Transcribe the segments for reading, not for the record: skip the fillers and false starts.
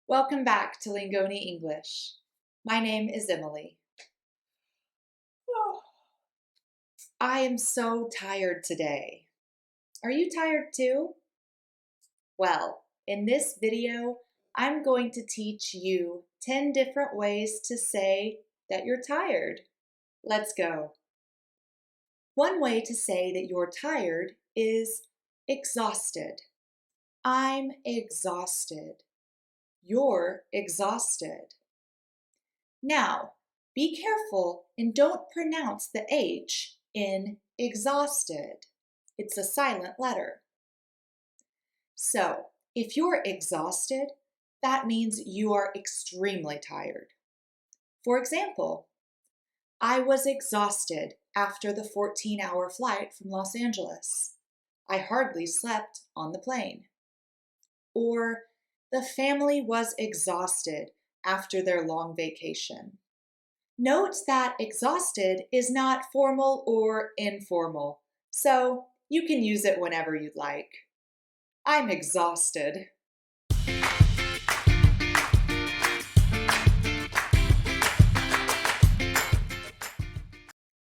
Welcome back to Lingoni English. My name is Emily. I am so tired today. Are you tired too? Well, in this video, I'm going to teach you 10 different ways to say that you're tired. Let's go. One way to say that you're tired is exhausted. I'm exhausted. You're exhausted. Now, be careful and don't pronounce the H in exhausted. It's a silent letter. So, if you're exhausted, that means you are extremely tired. For example, I was exhausted after the 14-hour flight from Los Angeles. I hardly slept on the plane. Or, the family was exhausted after their long vacation. Note that exhausted is not formal or informal, so you can use it whenever you'd like. I'm exhausted.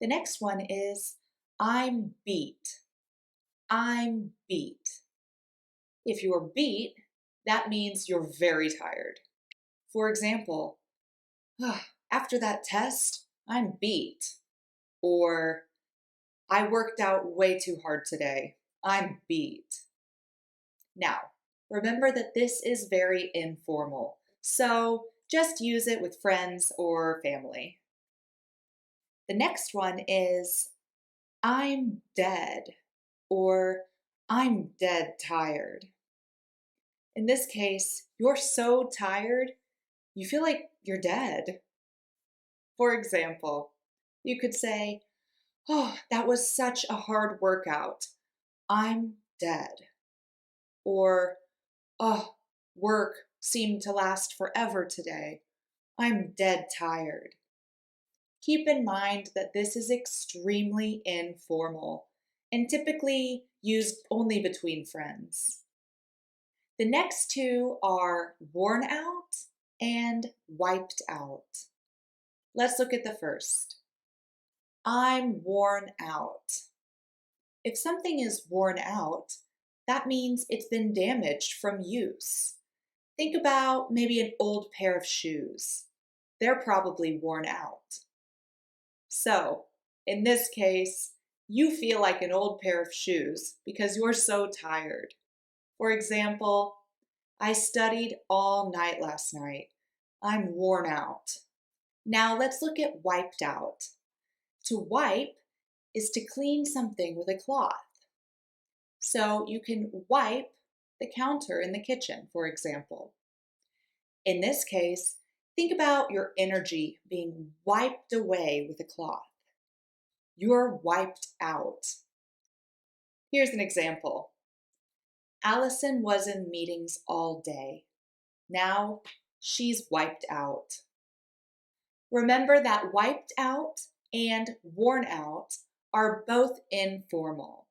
The next one is I'm beat. I'm beat. If you're beat, that means you're very tired. For example, after that test, I'm beat. Or I worked out way too hard today. I'm beat. Now, remember that this is very informal, so just use it with friends or family. The next one is I'm dead or I'm dead tired. In this case, you're so tired, you feel like you're dead. For example, you could say, "Oh, that was such a hard workout. I'm dead." Or, "Oh, work seemed to last forever today. I'm dead tired." Keep in mind that this is extremely informal and typically used only between friends. The next two are worn out and wiped out. Let's look at the first. I'm worn out. If something is worn out, that means it's been damaged from use. Think about maybe an old pair of shoes. They're probably worn out. So, in this case, you feel like an old pair of shoes because you're so tired. For example, I studied all night last night. I'm worn out. Now let's look at wiped out. To wipe is to clean something with a cloth. So you can wipe the counter in the kitchen, for example. In this case, think about your energy being wiped away with a cloth. You're wiped out. Here's an example. Allison was in meetings all day. Now she's wiped out. Remember that wiped out and worn out are both informal.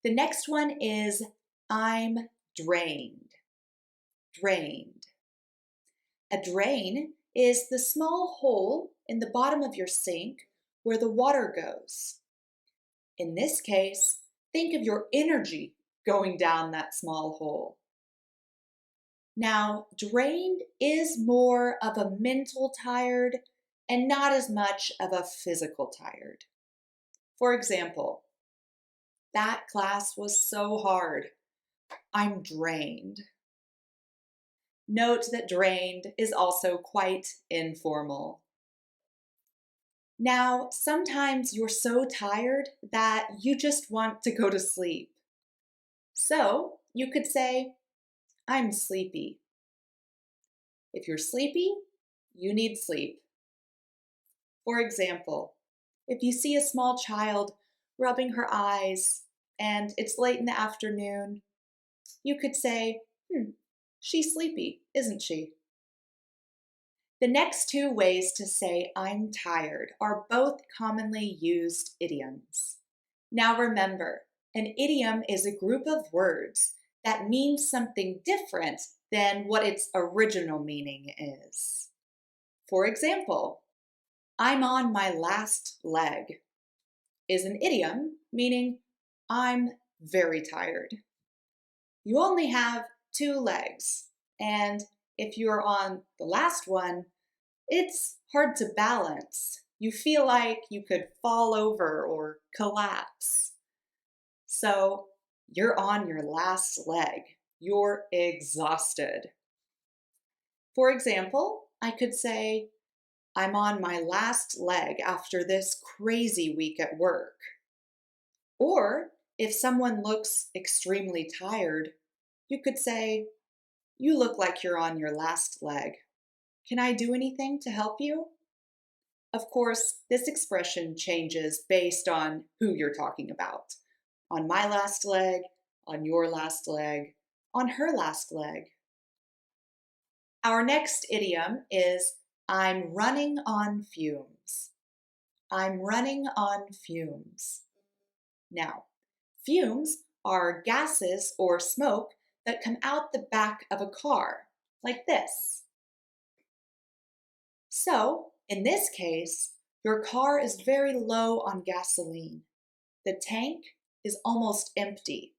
The next one is I'm drained. Drained. A drain is the small hole in the bottom of your sink where the water goes. In this case, think of your energy going down that small hole. Now, drained is more of a mental tired and not as much of a physical tired. For example, that class was so hard. I'm drained. Note that drained is also quite informal. Now, sometimes you're so tired that you just want to go to sleep. So, you could say, I'm sleepy. If you're sleepy, you need sleep. For example, if you see a small child rubbing her eyes and it's late in the afternoon, you could say, she's sleepy, isn't she? The next two ways to say I'm tired are both commonly used idioms. Now remember, an idiom is a group of words that means something different than what its original meaning is. For example, I'm on my last leg is an idiom meaning I'm very tired. You only have 2 legs, and if you're on the last one, it's hard to balance. You feel like you could fall over or collapse. So you're on your last leg. You're exhausted. For example, I could say, I'm on my last leg after this crazy week at work. Or if someone looks extremely tired, you could say, you look like you're on your last leg. Can I do anything to help you? Of course, this expression changes based on who you're talking about. On my last leg, on your last leg, on her last leg. Our next idiom is I'm running on fumes. I'm running on fumes. Now, fumes are gases or smoke that come out the back of a car, like this. So, in this case, your car is very low on gasoline. The tank is almost empty,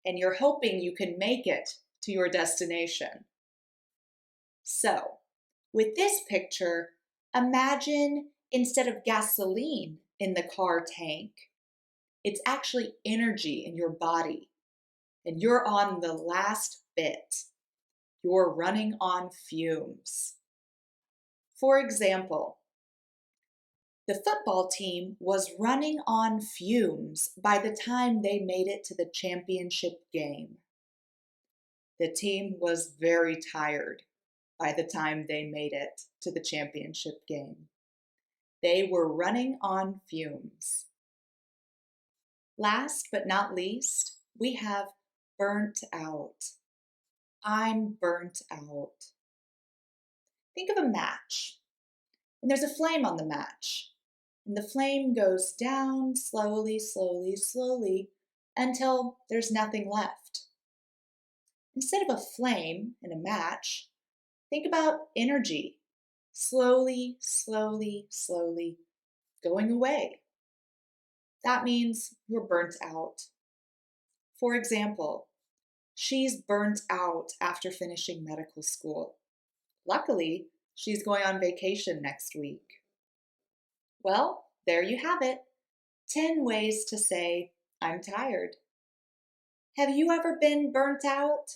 and you're hoping you can make it to your destination. So, with this picture, imagine instead of gasoline in the car tank, it's actually energy in your body, and you're on the last bit. You're running on fumes. For example, the football team was running on fumes by the time they made it to the championship game. The team was very tired by the time they made it to the championship game. They were running on fumes. Last but not least, we have burnt out. I'm burnt out. Think of a match, and there's a flame on the match, and the flame goes down slowly, slowly, slowly until there's nothing left. Instead of a flame in a match, think about energy, slowly, slowly, slowly going away. That means you're burnt out. For example, she's burnt out after finishing medical school. Luckily, she's going on vacation next week. Well, there you have it. 10 ways to say, I'm tired. Have you ever been burnt out?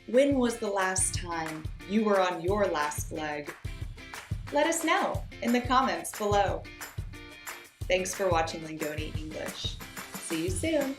When was the last time you were on your last leg? Let us know in the comments below. Thanks for watching Lingoni English. See you soon.